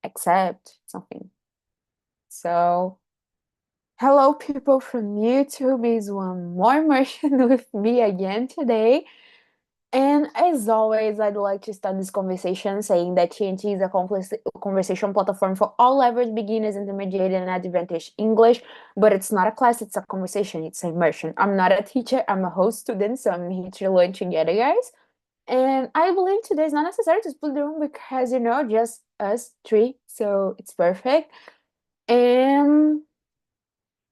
accept something. So, hello, people from YouTube. Is one more immersion with me again today. And as always, I'd like to start this conversation saying that TNT is a conversation platform for all levels, beginners, intermediate, and advanced English. But it's not a class, it's a conversation, it's immersion. I'm not a teacher, I'm a host student, so I'm here to learn together, guys. And I believe today is not necessary to split the room because, just us three, so it's perfect. And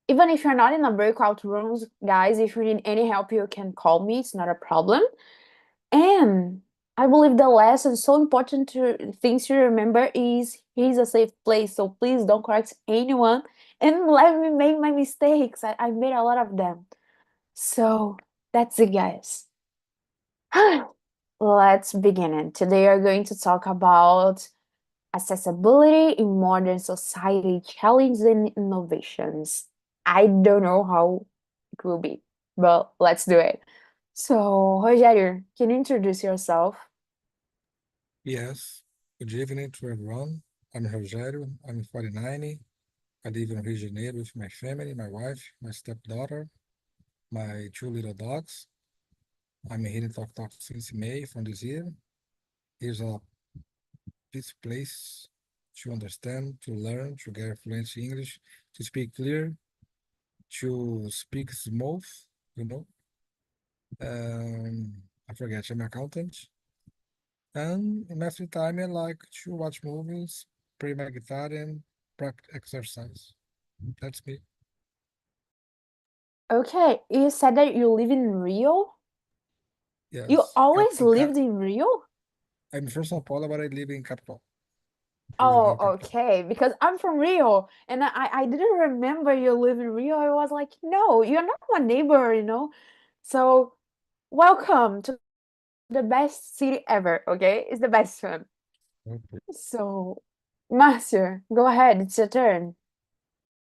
even if you're not in a breakout rooms, guys, if you need any help, you can call me. It's not a problem. And I believe the lesson so important to things to remember is he's a safe place. So please don't correct anyone and let me make my mistakes. I made a lot of them. So that's it, guys. Let's begin it. Today we're going to talk about accessibility in modern society, challenges and innovations. I don't know how it will be, but let's do it. So, Rogério, can you introduce yourself? Yes. Good evening to everyone. I'm Rogério. I'm 49. I live in Rio de Janeiro with my family, my wife, my stepdaughter, my two little dogs. I'm here in Tok since May from this year. Here's a peaceful place to understand, to learn, to get fluent English, to speak clear, to speak smooth, you know. I forget, I'm an accountant. And in my free time, I like to watch movies, play my guitar, and practice exercise. That's me. Okay, you said that you live in Rio? You Yes. always lived in Rio? I'm from São Paulo, but I live in capital, Rio de Oh, Janeiro capital. okay. Because I'm from Rio and I didn't remember you live in Rio. I was like, no, you're not my neighbor. So, welcome to the best city ever, okay? It's the best one. Okay. So, Marcio, go ahead, it's your turn.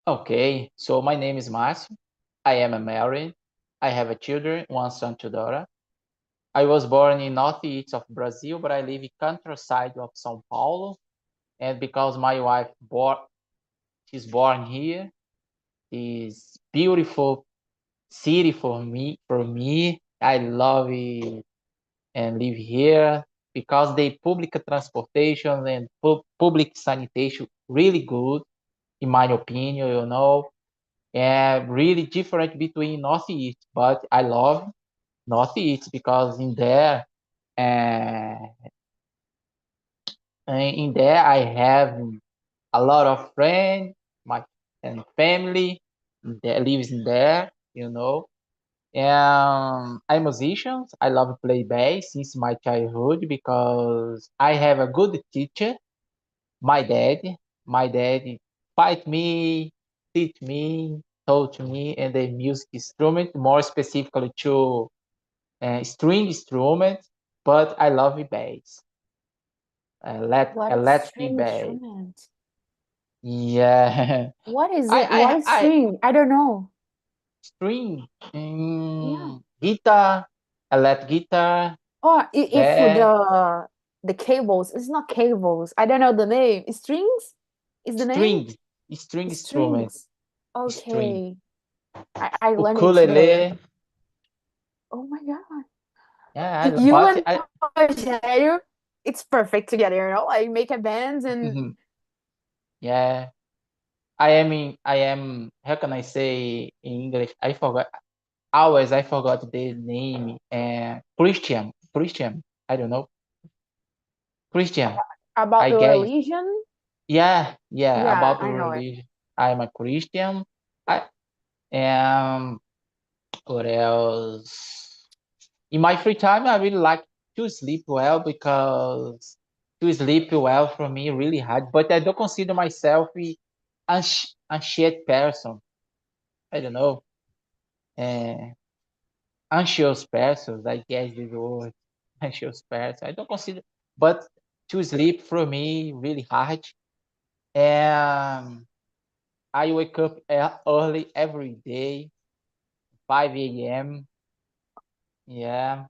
Okay, so my name is Márcio. I am a married. I have a children, one son, two daughter. I was born in northeast of Brazil, but I live in countryside of São Paulo. And because my wife she's born here, this beautiful city for me. I love it and live here because the public transportation and public sanitation really good, in my opinion. And really different between Northeast, but I love Northeast because uh, in there I have a lot of friends, my and family that lives in there. I'm musician. I love play bass since my childhood because I have a good teacher, my dad. My dad fight me, teach me, taught me, and the music instrument, more specifically to string instrument. But I love bass, What is electric string bass. instrument? Yeah, What is I it? What I is I string? I don't know. string, Yeah. guitar, electric guitar, Oh, if bass, the cables, it's not cables. I don't know the name. Strings is the name? string, string instrument, Strings. string, Okay. I learned it ukulele. today. Oh my God. Yeah, You but and Rogério, it's perfect together. Like make a band and yeah, I am, how can I say in English? I forgot the name. Christian. I don't know. Christian. about I the guess. religion. Yeah. Yeah, About the I know it. religion. I'm a Christian. I am. What else? In my free time, I really like to sleep well because to sleep well for me really hard. But I don't consider myself a anxious person. I don't know. Uh, Anxious persons, I guess is the word. Anxious person. I don't consider, but to sleep for me really hard. And I wake up early every day, 5 a.m. Yeah.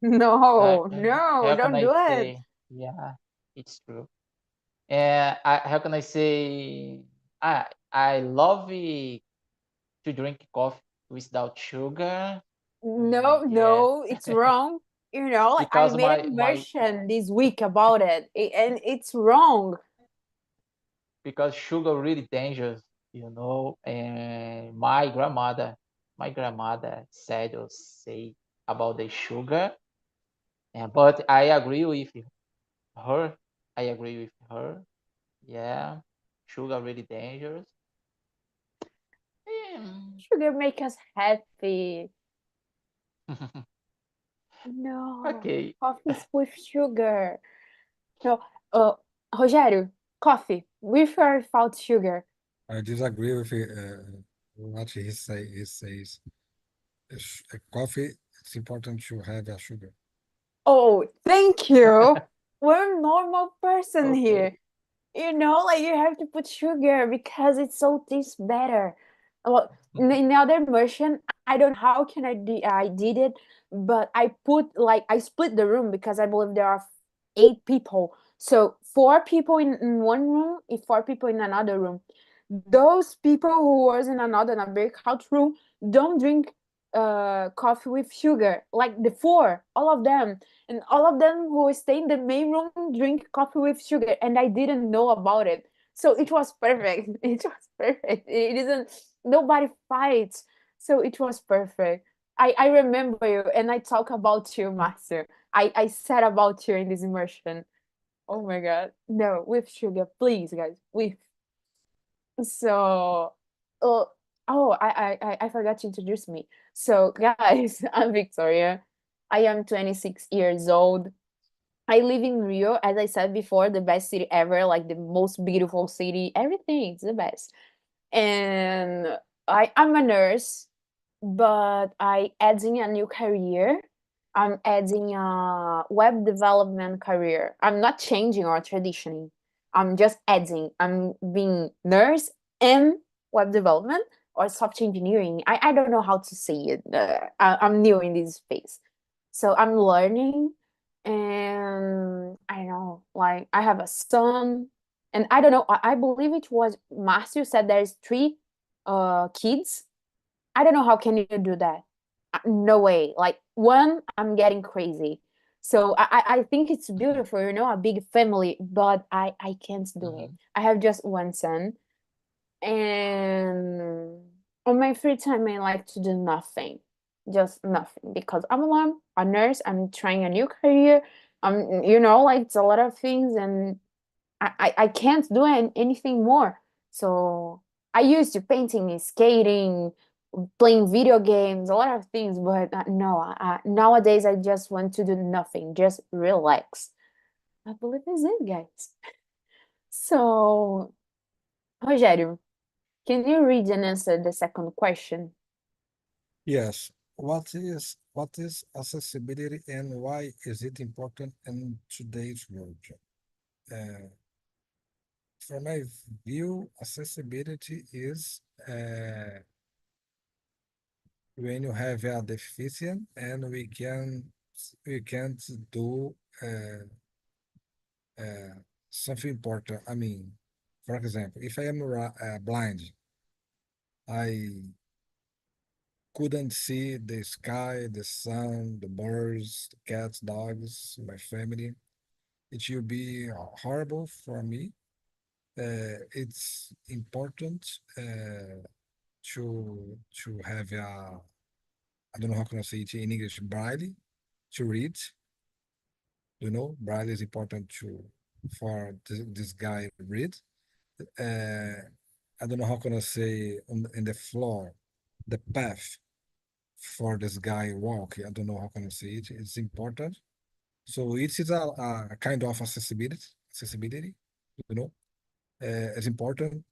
No, no, How can don't I do it. say? Yeah, it's true. And how can I say? I love to drink coffee without sugar. No, Yeah, no, it's wrong. Like I because made a my immersion this week about it, and it's wrong. because sugar really dangerous, And my grandmother said or say about the sugar, but I agree with her. I agree with her. Yeah, sugar really dangerous. Mm. Sugar make us happy. No, Okay. coffee is with sugar. No, uh, Rogério, coffee with or without sugar? I disagree with what he says. Coffee, it's important to have a sugar. Oh, thank you. We're a normal person Okay. here. Like you have to put sugar because it so tastes better. Well, in the other version, I don't know how can I did it, but I put like I split the room because I believe there are 8 people. So 4 people in one room, and 4 people in another room. Those people who was in a breakout room don't drink coffee with sugar. Like the four, all of them, and all of them who stay in the main room drink coffee with sugar, and I didn't know about it. So it was perfect. It was perfect. It isn't. Nobody fights, so it was perfect. I remember you, and I talk about you, Master. I said about you in this immersion. Oh my god, no, with sugar, please, guys, with. So, oh, I forgot to introduce me. So, guys, I'm Victoria. I am 26 years old. I live in Rio, as I said before, the best city ever, like the most beautiful city, everything, it's the best. And I'm a nurse, but I adding a new career. I'm adding a web development career. I'm not changing or transitioning. I'm just adding. I'm being nurse and web development or software engineering. I don't know how to say it. I'm new in this space. So I'm learning, and I don't know, like I have a son, and I don't know, I believe it was Marcio said there's 3 kids. I don't know how can you do that. No way. Like one, I'm getting crazy. So I think it's beautiful, a big family, but I can't do it. Mhm. I have just one son, and on my free time, I like to do nothing, just nothing, because I'm a nurse. I'm trying a new career. Like it's a lot of things, and I can't do anything more. So I used to painting, and skating, playing video games, a lot of things, but no, nowadays I just want to do nothing, just relax. I believe is it, guys. So, Rogério, can you read and answer the second question? Yes. What is accessibility and why is it important in today's world? Uh, from my view, accessibility is when you have a deficient and we can't do uh, uh, something important. I mean, for example, if I am blind, I couldn't see the sky, the sun, the birds, the cats, dogs, my family. It will be horrible for me. It's important to have a, I don't know how can I say it in English, braille to read. Braille is important to for this guy read. Uh, I don't know how can I say in the floor, the path for this guy walk. I don't know how can I say it. It's important. So it is a kind of accessibility. You know, it's important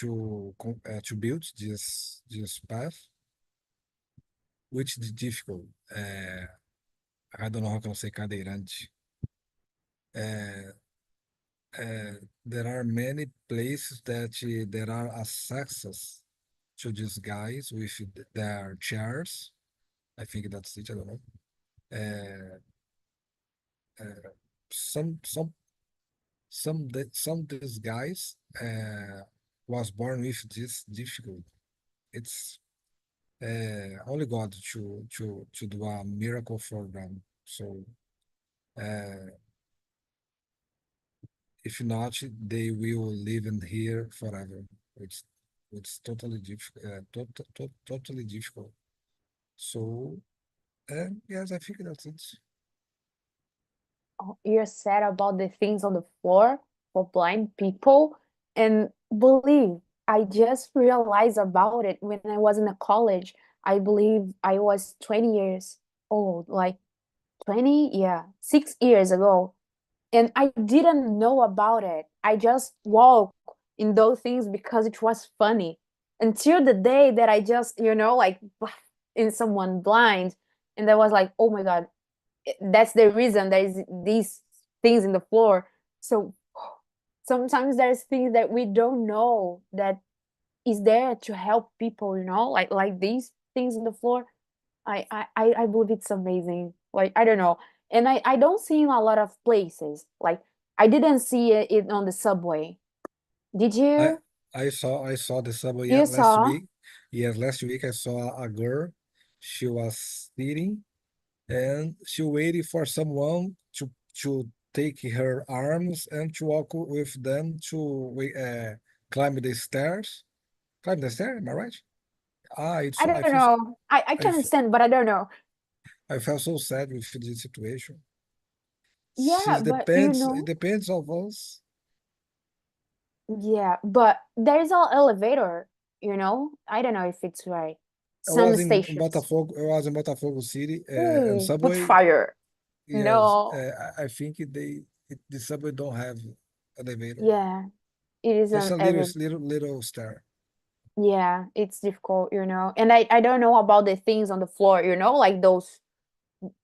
to build this path, which is difficult. Uh, I don't know how can I say cadeirante. Uh, there are many places that there are access to these guys with their chairs. I think that's it. I don't know. Uh, uh, some some these guys was born with this difficult. It's only God to do a miracle for them. So uh, if not, they will live in here forever. It's it's totally difficult, totally difficult. So yes, I think that's it. You're sad about the things on the floor for blind people. And believe, I just realized about it when I was in a college. I believe I was 20 years old, like 20, yeah, 6 years ago. And I didn't know about it. I just walked in those things because it was funny until the day that I just, like in someone blind. And I was like, oh my God, that's the reason there's these things in the floor. So sometimes there's things that we don't know that is there to help people, like these things in the floor. I believe it's amazing. Like I don't know, and I don't see in a lot of places. Like I didn't see it on the subway. Did I you? I saw the subway You last saw? week. Yes, last week I saw a girl. She was sitting and she waited for someone to take her arms and to walk with them to climb the stairs. Climb the stairs, am I right? I don't know. I I, can f- understand, but I don't know. I felt so sad with this situation. Yeah, It but depends. It depends of us. yeah, but there's an elevator. I don't know if it's right. I Some was in stations. Botafogo. I was in Botafogo City, and Put subway. fire. Yes, No. I think the subway don't have elevator. Yeah, it Just isn't a little every. little stair. Yeah, it's difficult. And I don't know about the things on the floor, like those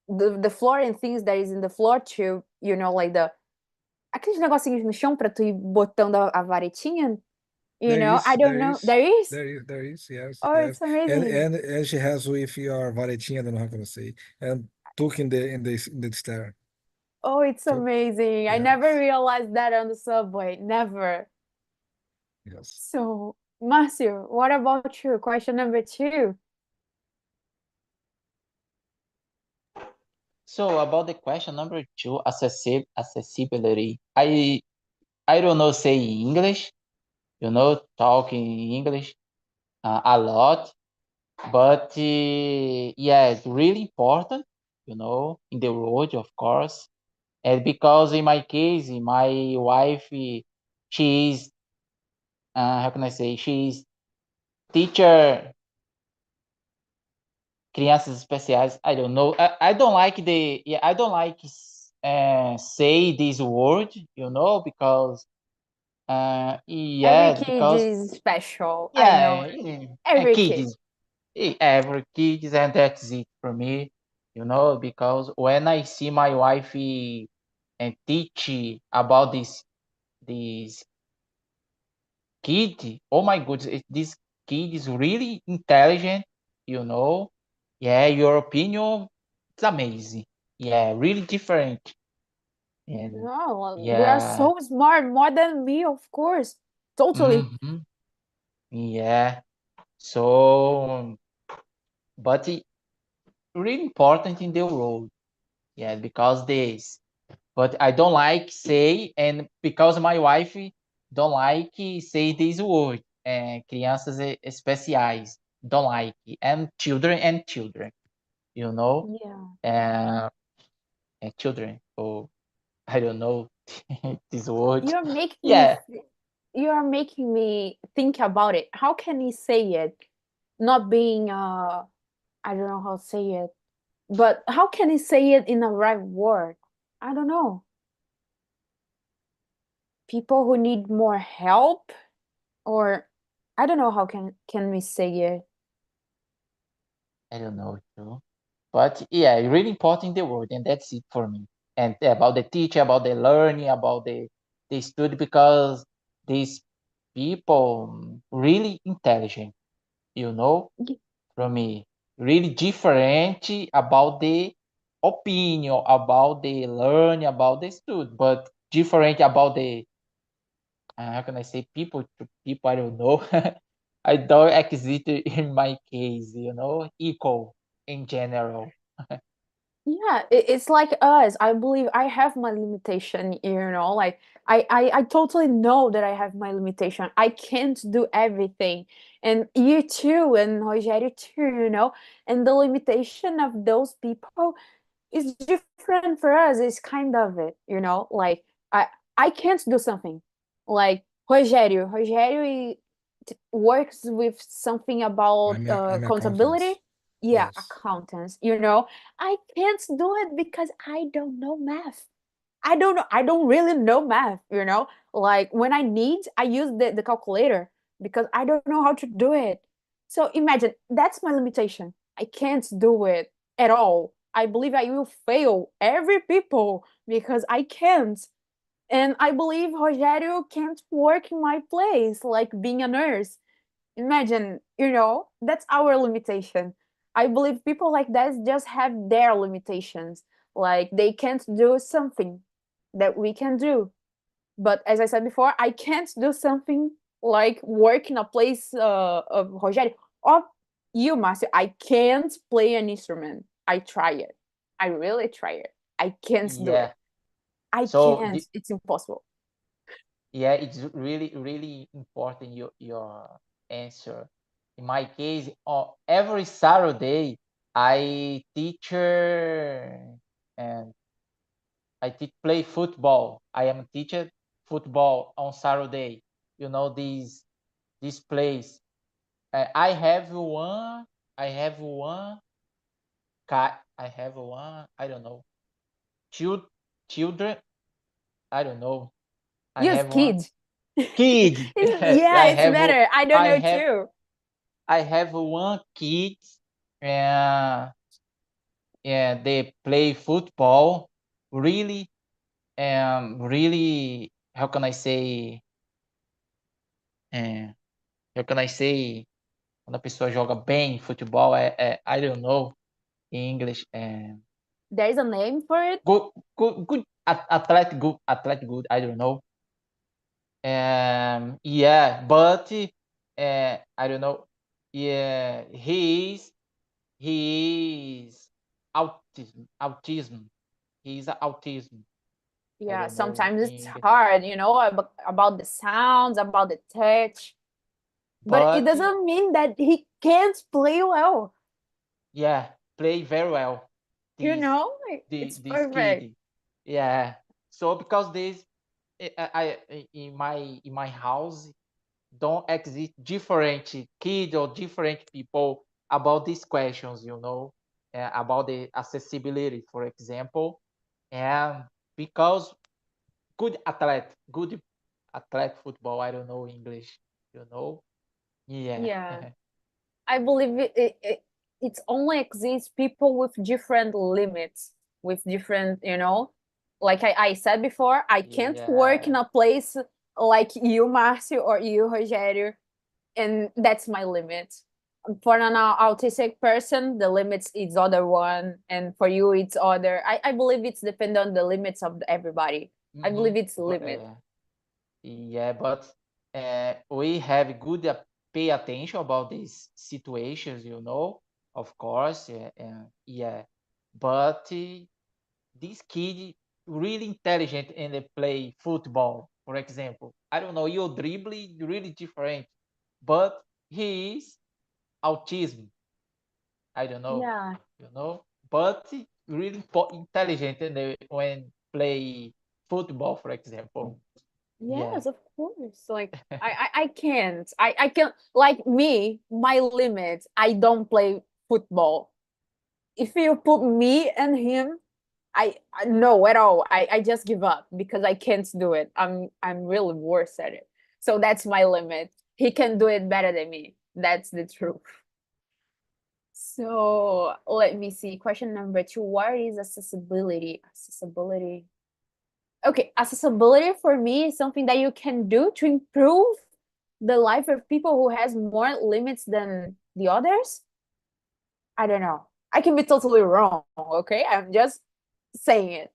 the floor and things that is in the floor too, like the aqueles negocinhos no chão pra tu ir botando a varetinha, I don't There know. is, There is? there is. Yes, Oh, yes. it's amazing. And she has with your varetinha, I don't know how can I say, and took in the stair. Oh, it's Took, amazing. I never yes, realized that on the subway. Never. yes. So, Marcio, what about you? Question number two. So about the question number two, accessibility. I don't know say English, talking English a lot, but yeah, it's really important, in the world, of course. And because in my case, my wife, she is, how can I say, she is teacher crianças especiais. I don't know. I don't like I don't like say this word, because Every yeah, kid because is special. I know yeah, it. Every kid. kids, every kids, and that's it for me, because when I see my wife and teach about this kid, oh my goodness, this kid is really intelligent, you know. Yeah, your opinion is amazing. Yeah, really different. And No, they are yeah, so smart, more than me, of course. Totally. hmm yeah. So, but it really important in the role. Yeah, because this. But I don't like say, and because my wife don't like say this word. Crianças especiais. Don't like. And children, you know. Yeah. Uh, and children. Oh, I don't know this word. You're making me Yeah, you're making me think about it. How can you say it? Not being I don't know how to say it. But how can you say it in the right word? I don't know. People who need more help, or I don't know how can we say it. I don't know too. But yeah, really important the word, and that's it for me. And about the teacher, about the learning, about the study, because these people really intelligent, you know, Y- from me, really different about the opinion, about the learning, about the study. But different about the how can I say, people to people, I don't know. I don't exist in my case, equal in general. Yeah, it's like us. I believe I have my limitation, like I totally know that I have my limitation. I can't do everything. And you too, and Rogério too. And the limitation of those people is different for us. It's kind of it. Like I can't do something. Like Rogério works with something about I'm accountability. accountants. Yeah, Yes. accountants. I can't do it because I don't know math. I don't know. I don't really know math. Like when I need, I use the calculator because I don't know how to do it. So imagine that's my limitation. I can't do it at all. I believe I will fail every people because I can't. And I believe Rogério can't work in my place, like being a nurse. Imagine, that's our limitation. I believe people like that just have their limitations. Like they can't do something that we can do. But as I said before, I can't do something like work in a place of Rogério. Or you, Marcio, I can't play an instrument. I try it. I really try it. I can't do it. Yeah. I So can't. It's impossible. yeah, it's really really important your answer. In my case, every Saturday I and I teach play football. I am teaching football on Saturday. These plays. I have one. I have one. I have one. I don't know. Child, children. I don't know. I Use have one kid. kid. Yeah, I it's have. better. I don't I know have. too. I have one kid. And yeah, they play football. Really, really. How can I say? Uh, how can I say? Quando a pessoa joga bem futebol, I don't know in English. There is a name for it. Good athlete, good. I don't know. Yeah, but I don't know. Yeah, he is autism. He's autism. I Yeah, don't know sometimes in it's English. hard, about the sounds, about the touch. But it But doesn't mean that he can't play well. yeah, play very well. This It's this perfect. kid. Yeah. So because this in my house don't exist different kids or different people about these questions, about the accessibility, for example, and because good athlete football, I don't know English, you know, yeah, Yeah. I believe it's only exists people with different limits, with different. Like I said before, I can't work in yeah, a place like you, Marcio, or you, Rogério, and that's my limit. For an autistic person, the limits is other one, and for you, it's other. I believe it's depend on the limits of everybody. I believe it's but limit. yeah, but we have good pay attention about these situations, of course, yeah, but this kid really intelligent and they play football, for example. I don't know, your dribbling really different, but he is autism. I don't know, Yeah. but really intelligent and when play football, for example. Yeah. Yes, of course. Like I can't. I can't like me, my limit, I don't play football. If you put me and him, I no at all. I just give up because I can't do it. I'm really worse at it. So that's my limit. He can do it better than me. That's the truth. So let me see. Question number two. What is accessibility? Accessibility. Okay, accessibility for me is something that you can do to improve the life of people who has more limits than the others. I don't know. I can be totally wrong, okay? I'm just saying it.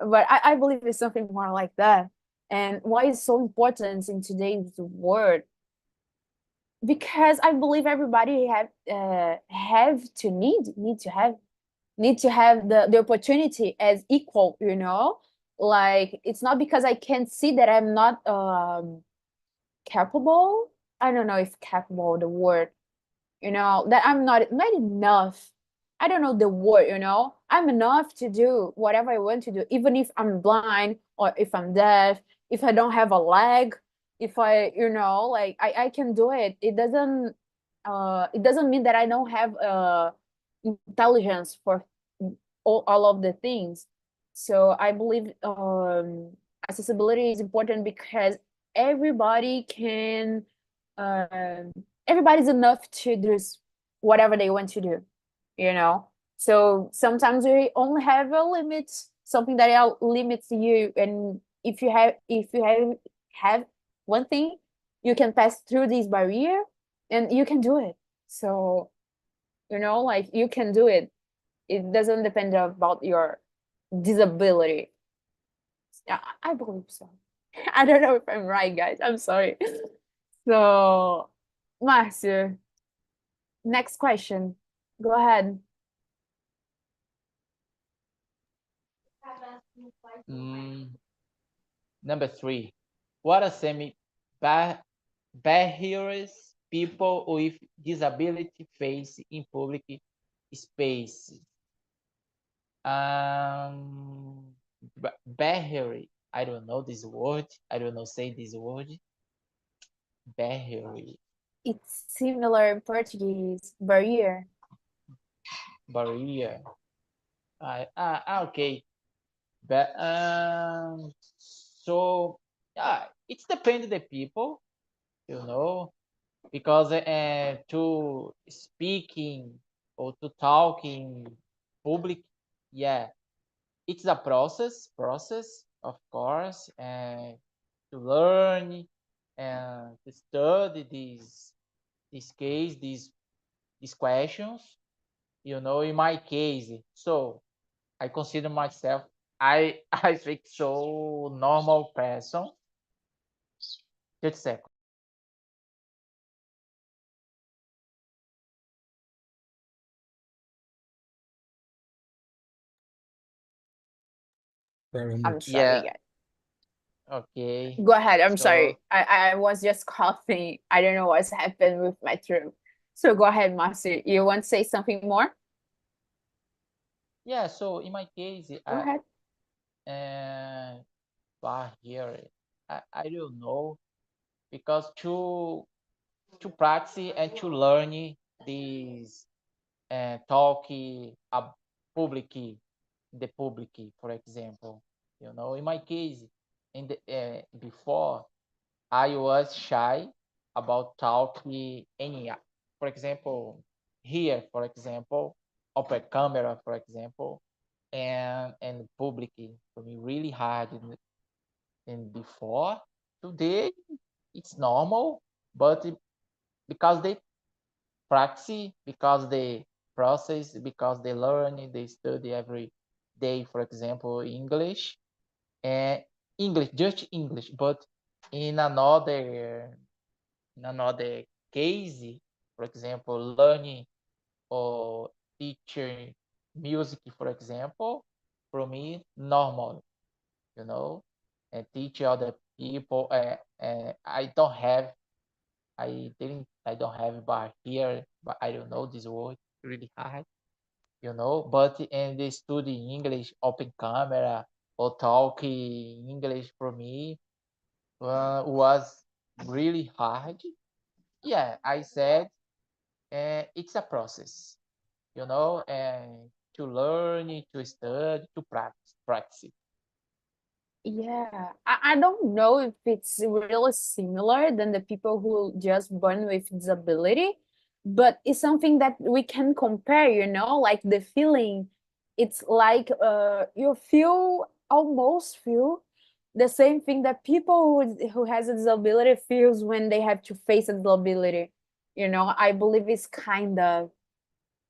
but I believe it's something more like that. And why it's so important in today's world? Because I believe everybody have to need to have the opportunity as equal, you know? Like it's not because I can't see that I'm not capable. I don't know if capable the word, you know, that I'm not enough. I don't know the word, you know. I'm enough to do whatever I want to do, even if I'm blind or if I'm deaf, if I don't have a leg, if I, you know, like I can do it. It doesn't mean that I don't have intelligence for all of the things. So I believe accessibility is important because everybody can um everybody's enough to do whatever they want to do, you know. So sometimes we only have a limit, something that limits you, and if you have one thing, you can pass through this barrier and you can do it. So, you know, like you can do it. It doesn't depend about your disability. Yeah, I believe so. I don't know if I'm right, guys. I'm sorry. So, Marcio, next question. Go ahead. Mm, Number 3. What are some barriers people with disability face in public spaces? Barrier. I don't know this word. I don't know say this word. Barrier. It's similar in Portuguese, barrier. Barrier. Okay. But so it's depends the people, you know, because to speaking or to talking public, yeah, it's a process of course, and to learn and to study this case, these questions, you know, in my case. So I consider myself, I think so normal person. Just a second. Very I'm much. sorry, Yeah. guys. Okay. Go ahead. I'm So sorry. I was just coughing. I don't know what's happened with my throat. So go ahead, Marcio. You want to say something more? yeah. So in my case, Go ahead. here, I don't know, because to practice and to learn this talk public the public, for example, you know, in my case, in the before, I was shy about talking any, for example, here, for example, open camera, for example, and public for me really hard in before. Today it's normal, but because they practice, because they process, because they learn, they study every day, for example, English, and English, just English, but in another case, for example, learning or teaching music, for example, for me normal, you know, and teach other people. I don't have bar here, but I don't know this word really hard, you know. But in the study English, open camera or talking English for me was really hard. Yeah, I said it's a process, you know, and to learn, to study, to practice. Yeah, I don't know if it's really similar than the people who just born with disability, but it's something that we can compare, you know, like the feeling. It's like you feel almost feel the same thing that people who has a disability feels when they have to face a disability. You know, I believe it's kind of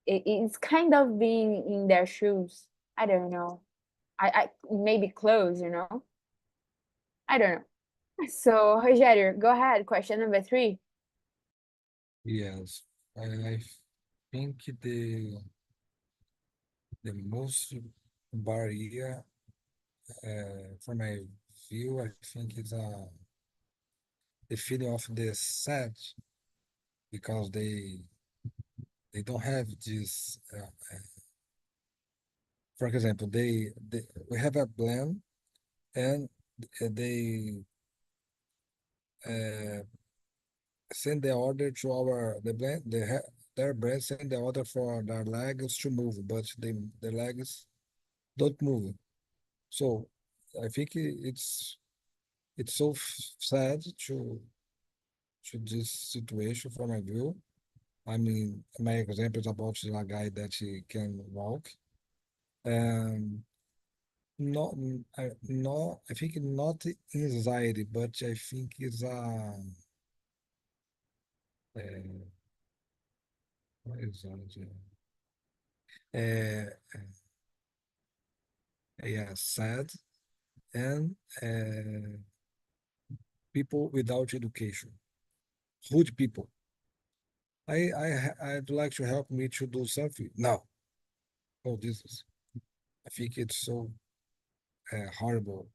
being in their shoes. I don't know. I maybe close, I don't know. So, Rogério, go ahead. Question number 3. Yes, I think the most barrier, from my view, I think is the feeling of the sad because they don't have this. For example, they we have a plan and they uh, send the order to our the brand their brand send the order for their legs to move, but the legs don't move. So I think it's so sad to this situation from my view. I mean, my example is about a guy that he can walk and not I think not anxiety, but I think it's uh what is that? Uh, yeah, sad and people without education, rude people. I'd like to help me to do something. No, oh, this is. I think it's so horrible.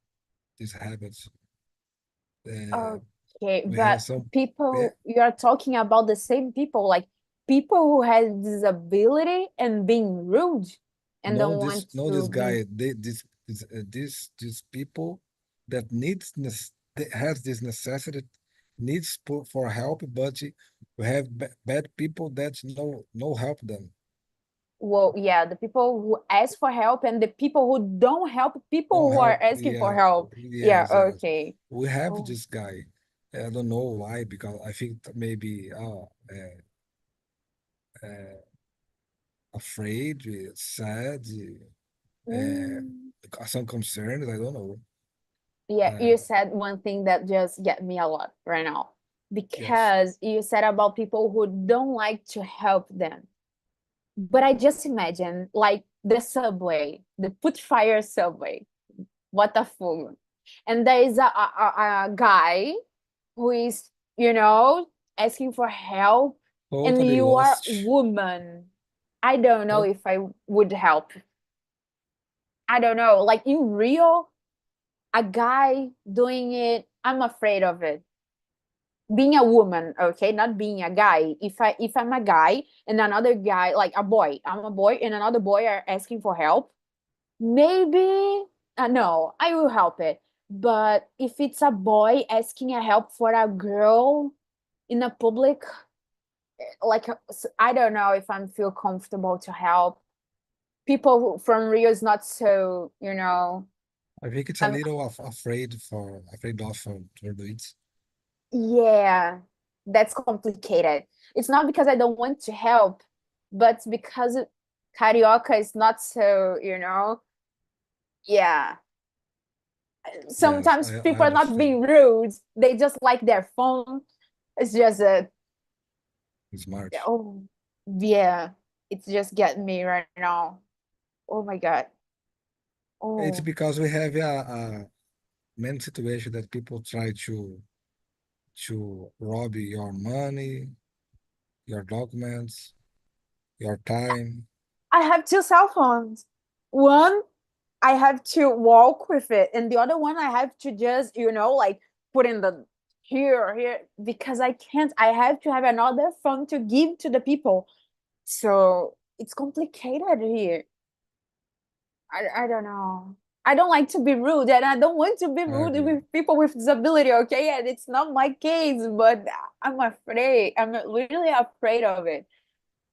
These habits. Uh, Okay, we have but some. Yeah, people, you are talking about the same people, like people who has disability and being rude and don't want this to be. guy. These people that that has this necessity needs for help, but we have bad people that no help them. Well, yeah, the people who ask for help and the people who don't help people Don't who are help. asking for Yeah, help. Yeah, yes, yes. okay. We have Oh, this guy. I don't know why, because I think that maybe uh, afraid, sad, mm. some concerns. I don't know. Yeah, you Uh, said one thing that just get me a lot right now yes, because you said about people who don't like to help them. But I just imagine like the subway, the put fire subway, Botafogo. And there is a guy who is, you know, asking for help, and totally you are lost. woman. I don't know Tot- if I would help. I don't know. Like in Rio, a guy doing it, I'm afraid of it. Being a woman, okay, not being a guy. If I'm a guy and another guy, like a boy, I'm a boy and another boy are asking for help, maybe no, I will help it. But if it's a boy asking a help for a girl in a public, like I don't know if I'm feel comfortable to help. People from Rio is not so, I think it's a I'm little afraid of to do it. yeah, that's complicated. It's not because I don't want to help, but because Carioca is not so, yeah. Yes, Sometimes I people are not understand. being rude. They just like their phone. It's just a Smart. oh yeah. It's just getting me right now. Oh my God. It's Oh, because we have a many situation that people try to rob your money, your documents, your time. I have two cell phones. One, I have to walk with it, and the other one I have to just, like put in the here, because I can't. I have to have another phone to give to the people. So it's complicated here. I don't know. I don't like to be rude, and I don't want to be I rude agree. with people with disability, okay? And it's not my case, but I'm afraid. I'm really afraid of it.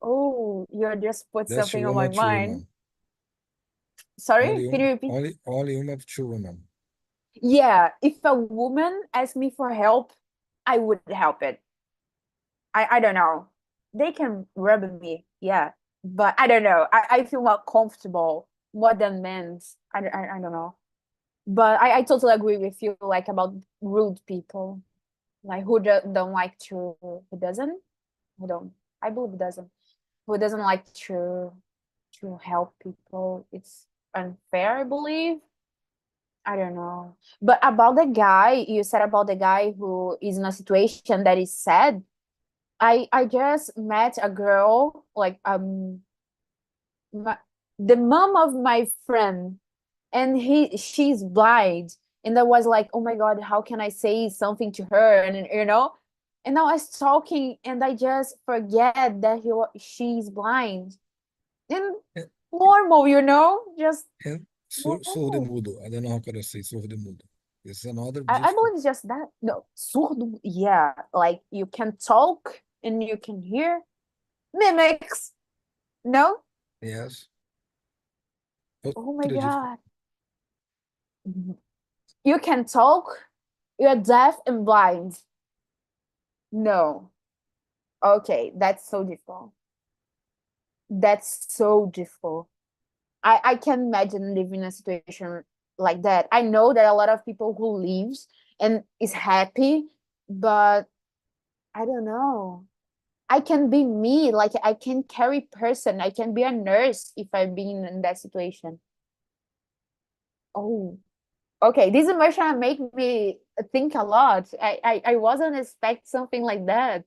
Oh, you just put That's something two on my woman, two mind. women. Sorry, can you repeat? Only woman, two women. Yeah, if a woman asks me for help, I would help it. I don't know. They can rub me, yeah, but I don't know. I feel more comfortable more than men's. I don't know. But I totally agree with you, like about rude people, like who don't like to, who doesn't, who don't, I believe doesn't, who doesn't like to help people. It's unfair, I believe. I don't know. But about the guy, you said about the guy who is in a situation that is sad. I just met a girl, like my, the mom of my friend, and she's blind, and I was like, oh my god, how can I say something to her? And and I was talking, and I just forget that she's blind. And And, normal, just and normal. surdo-mudo. I don't know how can I say surdo-mudo. It's another I difficult. believe it's just that. No, surdo. Yeah, like you can talk and you can hear. Mimics. No? Yes, Oh my totally difficult. god. You can talk. You're deaf and blind. No. Okay, that's so difficult. That's so difficult. I can imagine living in a situation like that. I know there are a lot of people who lives and is happy, but I don't know. I can be me, like I can carry person. I can be a nurse if I've been in that situation. Oh, okay. This immersion make me think a lot. I wasn't expect something like that.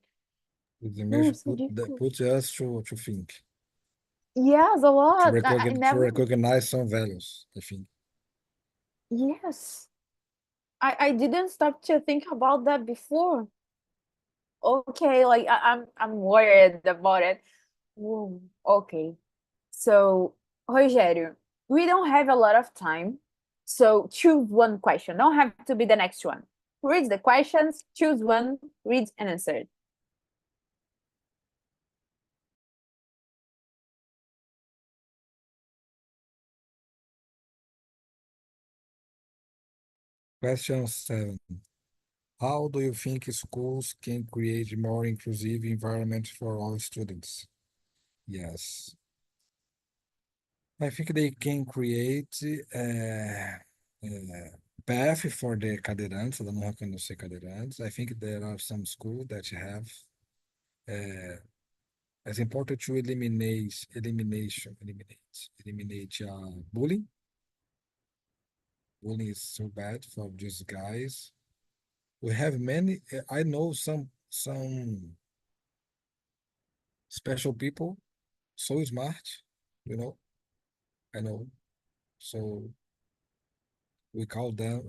The Oh, image so difficult. put us to think, Yes, a lot. I to never. recognize some values, I think. Yes, I didn't stop to think about that before. Okay, like I'm worried about it. Whoa, okay. So, Rogério, we don't have a lot of time. So choose one question. Don't have to be the next one. Read the questions, choose one, read and answer. Question 7. How do you think schools can create more inclusive environment for all students? Yes, I think they can create path for the cadeirantes. I don't know how can you say cadeirantes. I think there are some schools that have it's important to eliminate bullying. Bullying is so bad for these guys. We have many. I know some special people, so smart, you know. I know. So we call them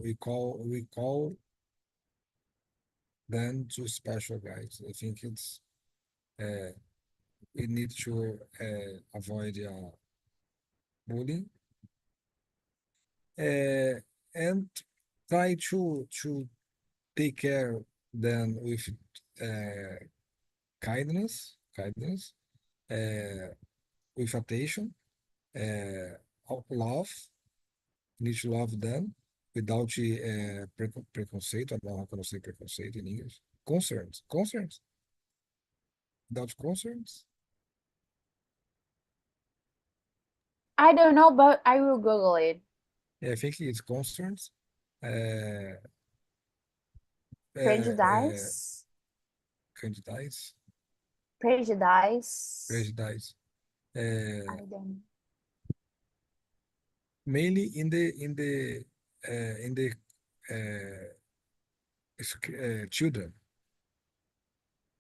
to special guys. I think it's uh, we need to avoid bullying uh, and try to take care them with uh, kindness, uh, with attention, love. Need to love them without preconceito. I don't know how can I say preconceito in English. Concerns, without concerns. I don't know, but I will Google it. Yeah, I think it's concerns. Uh, uh, Prejudice. candidates, Prejudice. prejudice. I Uh, don't. mainly in the uh, children.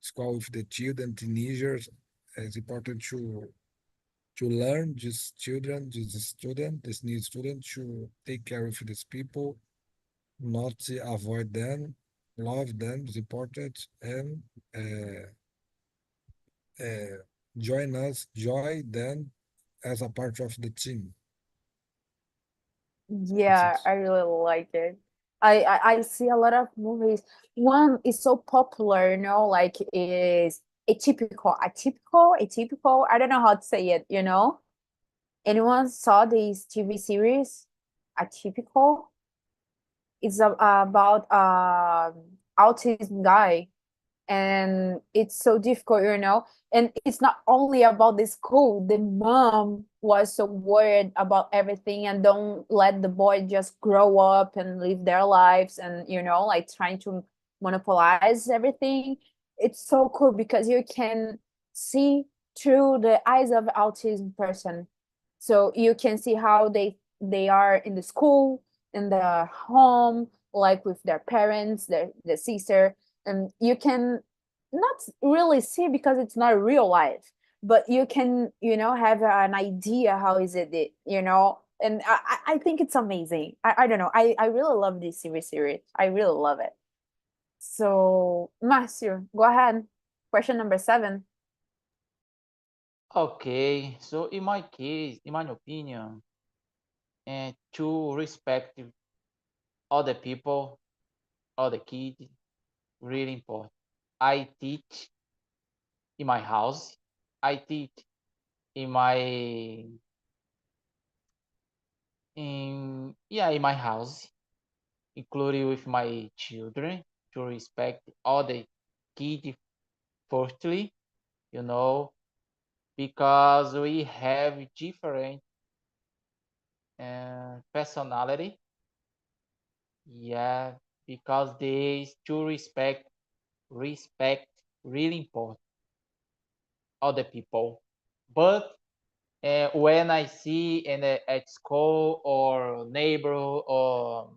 School with the children, teenagers. It's important to learn these children, this new student, to take care of these people, not to avoid them, love them is important, and uh, uh, join them as a part of the team. That's Yeah, it. I really like it. I see a lot of movies. One is so popular, like is atypical. I don't know how to say it. Anyone saw this TV series? Atypical? It's about autism guy, and it's so difficult. And it's not only about the school. The mom was so worried about everything and don't let the boy just grow up and live their lives, and like trying to monopolize everything. It's so cool because you can see through the eyes of autism person, so you can see how they they are in the school, in the home, like with their parents, their sister, and you can not really see because it's not real life, but you can, have an idea how is it. And I think it's amazing. I don't know. I really love this series. I really love it. So, Marcio, go ahead. Question number 7. Okay, so in my case, in my opinion, to respect other people, other kids, really important. I teach in my house. I teach in my in my house, including with my children, to respect all the kids firstly, you know, because we have different personality. Yeah, because they to respect really important other people. But when I see at school or neighbor or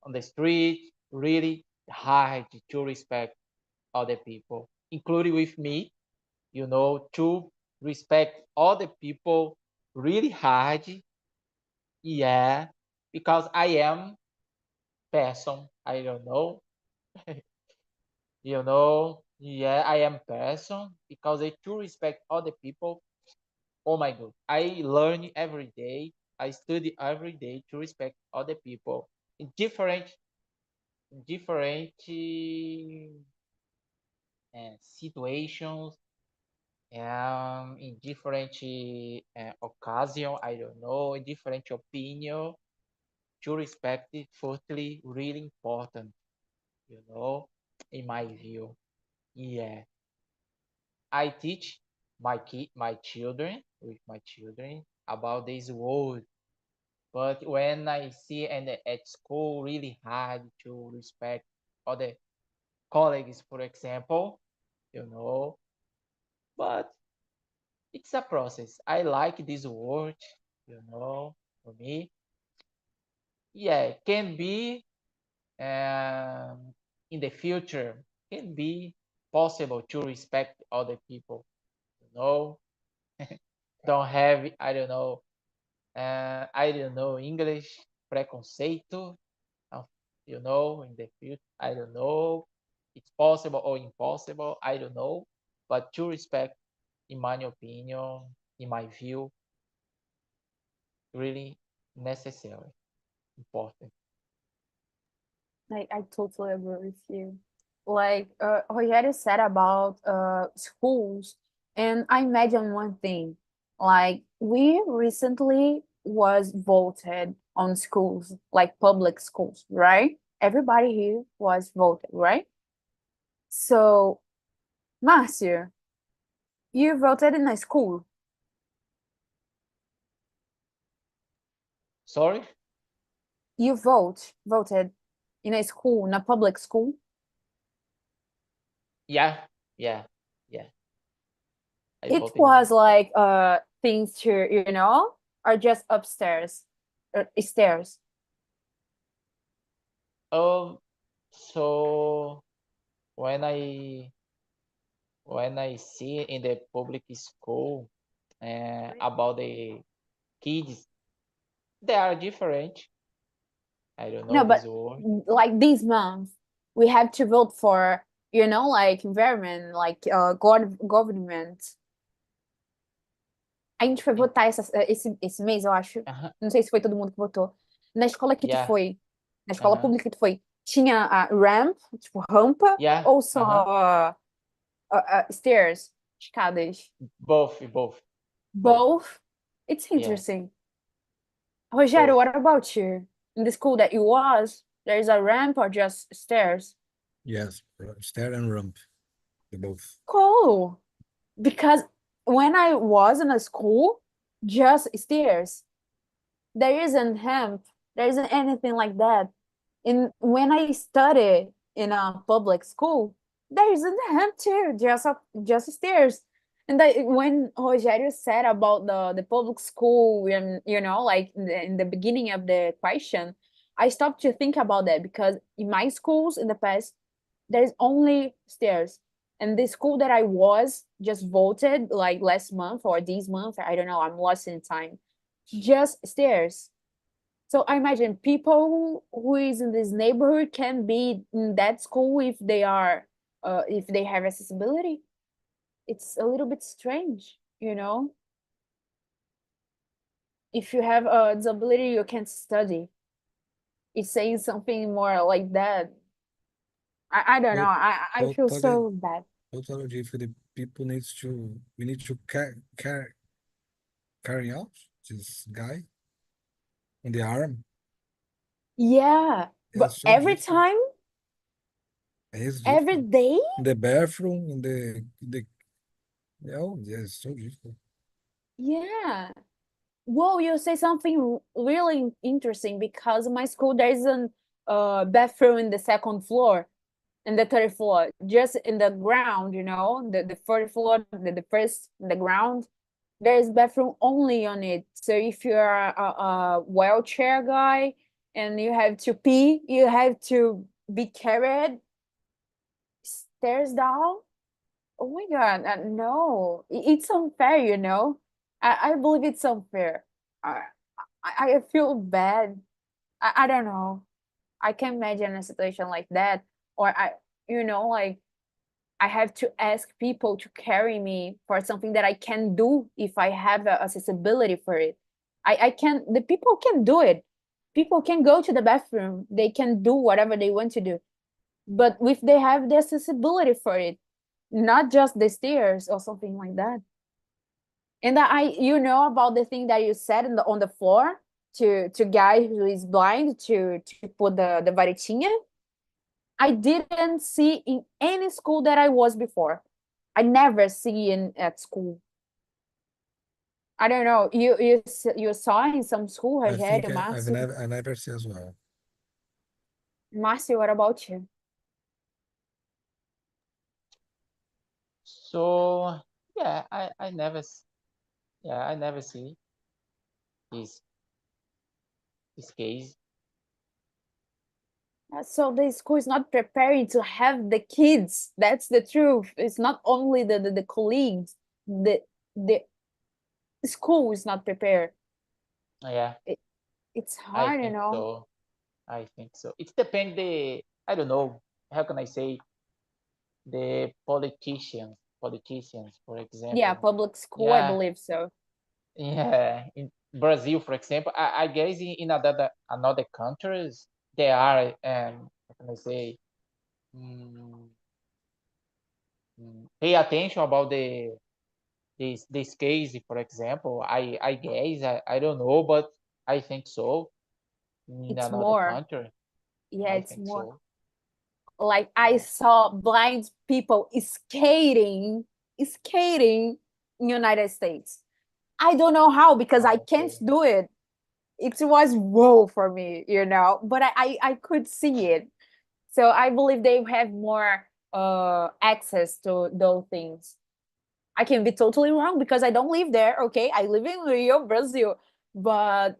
on the street, really hard to respect other people, including with me, to respect other people really hard. Yeah, because I am person. I don't know, Yeah, I am person because I do respect other people. Oh my god, I learn every day. I study every day to respect other people in different situations, in different occasion. I don't know, in different opinion. To respect it, firstly, really important. In my view. Yeah, I teach my children with my children about this world. But when I see and at school, really hard to respect other colleagues, for example, you know. But it's a process. I like this word, for me. Yeah, can be in the future, can be possible to respect other people, you know. Don't have, I don't know, English preconceito, in the future. I don't know. It's possible or impossible. I don't know. But to respect, in my opinion, in my view, really necessary, important. I totally agree with you. Like Rogério said about schools, and I imagine one thing. Like we recently was voted on schools, like public schools, right? Everybody here was voted, right? So, Márcio, you voted in a school. Sorry? You voted in a school, in a public school. Yeah, yeah, yeah. I It voted in. was like things to, or just upstairs, stairs. Um, so when I see in the public school about the kids, they are different. I don't know No, this but word. like this month, we have to vote for, like environment, like government. A gente foi In, votar esse mês, eu acho. uh-huh, Não sei se foi todo mundo que votou. Na escola que tu yeah, foi, na escola uh-huh, pública que tu foi, tinha a ramp, tipo rampa, yeah, ou só uh-huh. stairs, escadas? Both, both, Both. It's yeah, interesting. Rogério, both. what about you? In the school that you was, there is a ramp or just stairs? Yes, stair and rump, the both. Cool. Because when I was in a school, just stairs. There isn't ramp. There isn't anything like that. And when I studied in a public school, there isn't ramp too, just stairs. And when Rogério said about the public school, and like in the beginning of the question, I stopped to think about that because in my schools in the past, there's only stairs. And the school that I was just voted like last month or this month, I don't know, I'm lost in time. Just stairs. So I imagine people who is in this neighborhood can be in that school if they have accessibility. It's a little bit strange, if you have a disability you can study. It's saying something more like that. I don't know, To- I feel Totally, so bad. totally different. The people needs to, we need to carry out this guy on the arm. Yeah, but It's so every difficult. time, It's every difficult. day. In the bathroom, oh, yeah, it's so difficult. Yeah. Whoa, you say something really interesting because in my school there isn't a bathroom in the second floor, in the third floor, just in the ground, the third floor, the first, the ground. There is bathroom only on it. So if you're a wheelchair guy and you have to pee, you have to be carried stairs down. Oh my God, no, it's unfair, I believe it's unfair. I, I feel bad. I don't know. I can imagine a situation like that. Or like I have to ask people to carry me for something that I can do if I have accessibility for it. I can, the people can do it. People can go to the bathroom. They can do whatever they want to do. But if they have the accessibility for it, not just the stairs or something like that. And you know about the thing that you said on the floor to guy who is blind to put the varetinha. I didn't see in any school that I was before. I never see in at school. I don't know. You saw in some school, I think Rogério, Márcio. I never see as well. Márcio, what about you? So yeah, I never see this this case. So the school is not preparing to have the kids. That's the truth. It's not only the colleagues. The school is not prepared. Yeah, It, it's I hard, think so. I think so. It depends the, I don't know, how can I say, the politicians, for Yeah, example. public school, I Yeah, believe so. yeah. In Brazil, for example, I guess in another countries they are how can I say, mm, pay attention about this case, for example. I guess I don't know, but I think so. In It's another more. country, Yeah, I it's think more. so. Like I Yeah. saw blind people skating in United States. I don't know how because I can't Okay. do it. It was whoa for me, but I could see it. So I believe they have more access to those things. I can be totally wrong because I don't live there. Okay, I live in Rio, Brazil, but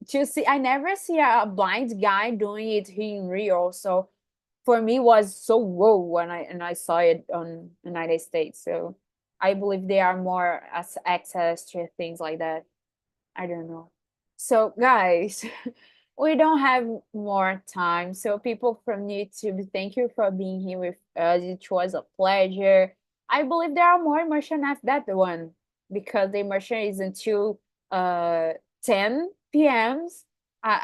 to see, I never see a blind guy doing it here in Rio. So for me, was so whoa when I saw it on United States. So I believe they are more as access to things like that. I don't know. So, guys, we don't have more time. So, people from YouTube, thank you for being here with us. It was a pleasure. I believe there are more immersion after that one because the immersion is until 10 p.m.